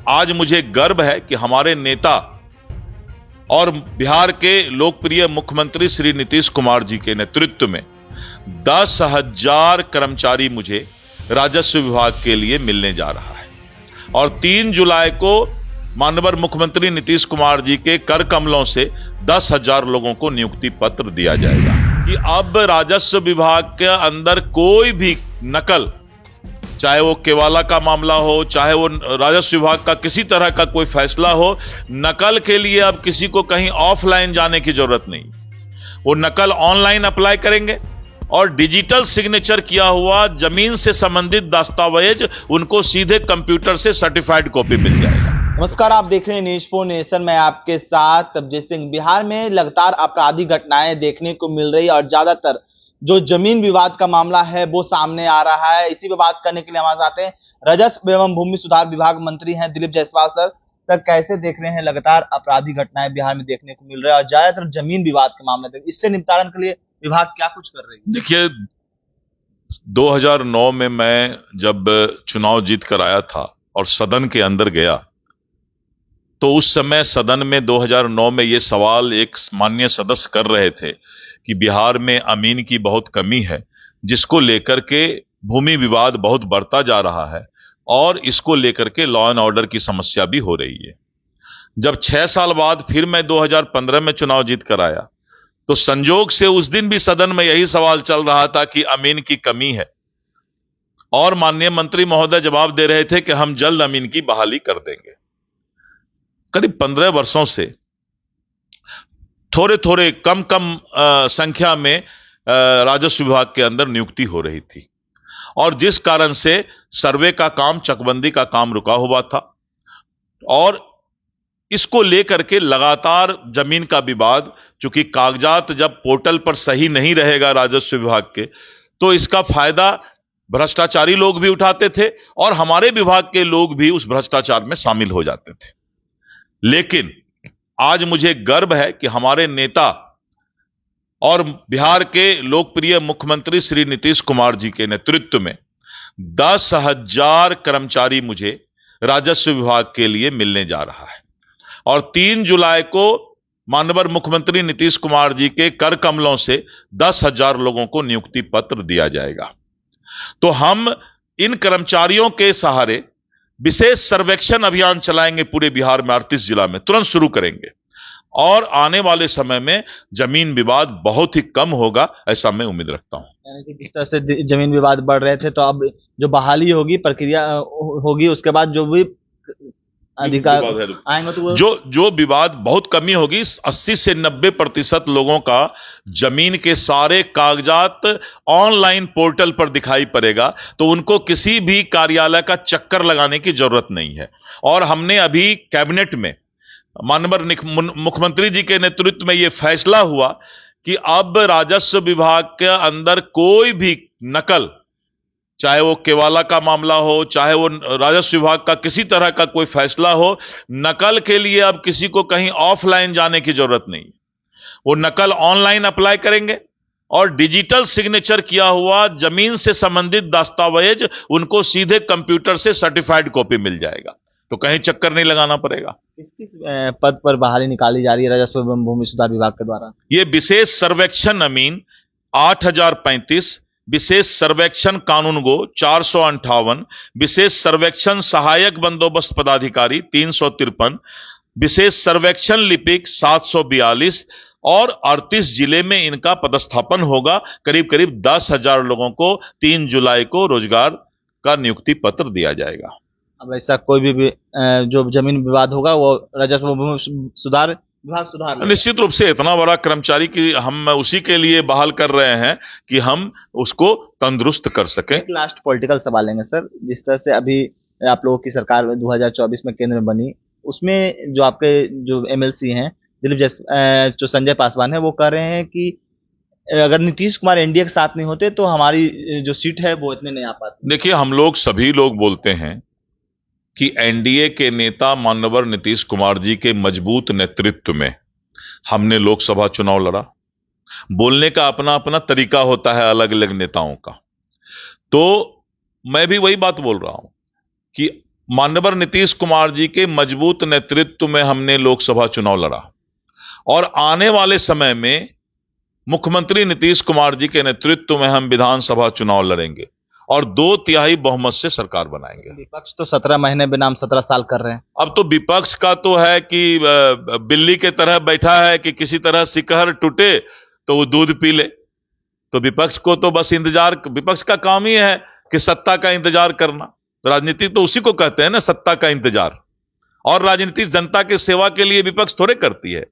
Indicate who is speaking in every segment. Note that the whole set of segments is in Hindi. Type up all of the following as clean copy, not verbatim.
Speaker 1: आज मुझे गर्व है कि हमारे नेता और बिहार के लोकप्रिय मुख्यमंत्री श्री नीतीश कुमार जी के नेतृत्व में 10,000 कर्मचारी मुझे राजस्व विभाग के लिए मिलने जा रहा है और 3 जुलाई को माननीय मुख्यमंत्री नीतीश कुमार जी के कर कमलों से 10,000 लोगों को नियुक्ति पत्र दिया जाएगा कि अब राजस्व विभाग के अंदर कोई भी नकल, चाहे वो केवाला का मामला हो, चाहे वो राजस्व विभाग का किसी तरह का कोई फैसला हो, नकल के लिए अब किसी को कहीं ऑफलाइन जाने की जरूरत नहीं। वो नकल ऑनलाइन अप्लाई करेंगे और डिजिटल सिग्नेचर किया हुआ जमीन से संबंधित दस्तावेज उनको सीधे कंप्यूटर से सर्टिफाइड कॉपी मिल जाएगा।
Speaker 2: नमस्कार, आप देख रहे हैं न्यूज़ फॉर नेशन। मैं आपके साथ तबजीत सिंह। बिहार में लगातार आपराधिक घटनाएं देखने को मिल रही और ज्यादातर जो जमीन विवाद का मामला है वो सामने आ रहा है। इसी पे बात करने के लिए हमारे साथ हैं राजस्व एवं भूमि सुधार विभाग मंत्री हैं दिलीप जायसवाल सर। सर, कैसे देख रहे हैं लगातार आपराधिक घटनाएं बिहार में देखने को मिल रहा है और ज्यादातर जमीन विवाद के मामले, इससे निपटारण के लिए विभाग क्या कुछ कर रही है?
Speaker 1: देखिए, 2009 में मैं जब चुनाव जीत कर आया था और सदन के अंदर गया तो उस समय सदन में 2009 में ये सवाल एक माननीय सदस्य कर रहे थे कि बिहार में अमीन की बहुत कमी है, जिसको लेकर के भूमि विवाद बहुत बढ़ता जा रहा है और इसको लेकर के लॉ एंड ऑर्डर की समस्या भी हो रही है। जब 6 साल बाद फिर मैं 2015 में चुनाव जीत कर आया तो संजोग से उस दिन भी सदन में यही सवाल चल रहा था कि अमीन की कमी है और माननीय मंत्री महोदय जवाब दे रहे थे कि हम जल्द अमीन की बहाली कर देंगे। करीब 15 वर्षों से थोड़े थोड़े कम संख्या में राजस्व विभाग के अंदर नियुक्ति हो रही थी और जिस कारण से सर्वे का काम, चकबंदी का काम रुका हुआ था और इसको लेकर के लगातार जमीन का विवाद, चूंकि कागजात जब पोर्टल पर सही नहीं रहेगा राजस्व विभाग के तो इसका फायदा भ्रष्टाचारी लोग भी उठाते थे और हमारे विभाग के लोग भी उस भ्रष्टाचार में शामिल हो जाते थे। लेकिन आज मुझे गर्व है कि हमारे नेता और बिहार के लोकप्रिय मुख्यमंत्री श्री नीतीश कुमार जी के नेतृत्व में 10,000 कर्मचारी मुझे राजस्व विभाग के लिए मिलने जा रहा है और 3 जुलाई को माननीय मुख्यमंत्री नीतीश कुमार जी के कर कमलों से 10,000 लोगों को नियुक्ति पत्र दिया जाएगा। तो हम इन कर्मचारियों के सहारे विशेष सर्वेक्षण अभियान चलाएंगे पूरे बिहार में, 38 जिला में तुरंत शुरू करेंगे और आने वाले समय में जमीन विवाद बहुत ही कम होगा, ऐसा मैं उम्मीद रखता हूं।
Speaker 2: यानी कि जिस तरह से जमीन विवाद बढ़ रहे थे तो अब जो बहाली होगी, प्रक्रिया होगी, उसके बाद जो भी अधिकार आएंगे तो
Speaker 1: जो विवाद बहुत कमी होगी। 80 से 90% लोगों का जमीन के सारे कागजात ऑनलाइन पोर्टल पर दिखाई पड़ेगा तो उनको किसी भी कार्यालय का चक्कर लगाने की जरूरत नहीं है। और हमने अभी कैबिनेट में माननीय मुख्यमंत्री जी के नेतृत्व में यह फैसला हुआ कि अब राजस्व विभाग के अंदर कोई भी नकल, चाहे वो केवाला का मामला हो, चाहे वो राजस्व विभाग का किसी तरह का कोई फैसला हो, नकल के लिए अब किसी को कहीं ऑफलाइन जाने की जरूरत नहीं। वो नकल ऑनलाइन अप्लाई करेंगे और डिजिटल सिग्नेचर किया हुआ जमीन से संबंधित दस्तावेज उनको सीधे कंप्यूटर से सर्टिफाइड कॉपी मिल जाएगा, तो कहीं चक्कर नहीं लगाना पड़ेगा।
Speaker 2: किस पद पर बहाली निकाली जा रही है राजस्व एवं भूमि सुधार विभाग के द्वारा?
Speaker 1: ये विशेष सर्वेक्षण अमीन 8,035, विशेष सर्वेक्षण कानूनगो 458, विशेष सर्वेक्षण सहायक बंदोबस्त पदाधिकारी 353, विशेष सर्वेक्षण लिपिक 742 और 38 जिले में इनका पदस्थापन होगा। करीब करीब 10,000 लोगों को 3 जुलाई को रोजगार का नियुक्ति पत्र दिया जाएगा।
Speaker 2: अब ऐसा कोई भी जो जमीन विवाद होगा वो राजस्व भूमि सुधार विभाग सुधार
Speaker 1: निश्चित रूप से इतना बड़ा कर्मचारी की हम उसी के लिए बहाल कर रहे हैं कि हम उसको तंदुरुस्त कर सकें।
Speaker 2: एक लास्ट पॉलिटिकल सवाल लेंगे सर। जिस तरह से अभी आप लोगों की सरकार 2024 में केंद्र में बनी, उसमें जो आपके जो एमएलसी हैं जो संजय पासवान है, वो कह रहे हैं कि अगर नीतीश कुमार एनडीए के साथ नहीं होते तो हमारी जो सीट है वो इतने नहीं आ पाती।
Speaker 1: देखिए, हम लोग सभी लोग बोलते हैं कि एनडीए के नेता माननीय नीतीश कुमार जी के मजबूत नेतृत्व में हमने लोकसभा चुनाव लड़ा। बोलने का अपना अपना तरीका होता है अलग अलग नेताओं का, तो मैं भी वही बात बोल रहा हूं कि माननीय नीतीश कुमार जी के मजबूत नेतृत्व में हमने लोकसभा चुनाव लड़ा और आने वाले समय में मुख्यमंत्री नीतीश कुमार जी के नेतृत्व में हम विधानसभा चुनाव लड़ेंगे और 2/3 बहुमत से सरकार बनाएंगे।
Speaker 2: विपक्ष तो 17 महीने बनाम 17 साल कर रहे हैं।
Speaker 1: अब तो विपक्ष का तो है कि बिल्ली के तरह बैठा है कि किसी तरह शिकहर टूटे तो वो दूध पी ले। तो विपक्ष को तो बस इंतजार, विपक्ष का काम ही है कि सत्ता का इंतजार करना। तो राजनीति तो उसी को कहते हैं ना, सत्ता का इंतजार। और राजनीति जनता की सेवा के लिए विपक्ष थोड़े करती है।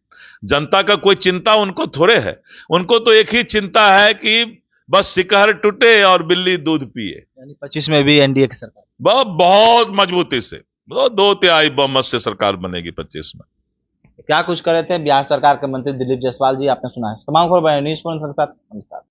Speaker 1: जनता का कोई चिंता उनको थोड़े है। उनको तो एक ही चिंता है कि बस शिकहर टूटे और बिल्ली दूध पिए।
Speaker 2: यानी 25 में भी एनडीए की सरकार
Speaker 1: बहुत मजबूती से 2/3 बहुमत से सरकार बनेगी 25 में।
Speaker 2: क्या कुछ कर रहे थे बिहार सरकार के मंत्री दिलीप जायसवाल जी, आपने सुना है। तमाम खबर न्यूज़ के साथ। नमस्कार।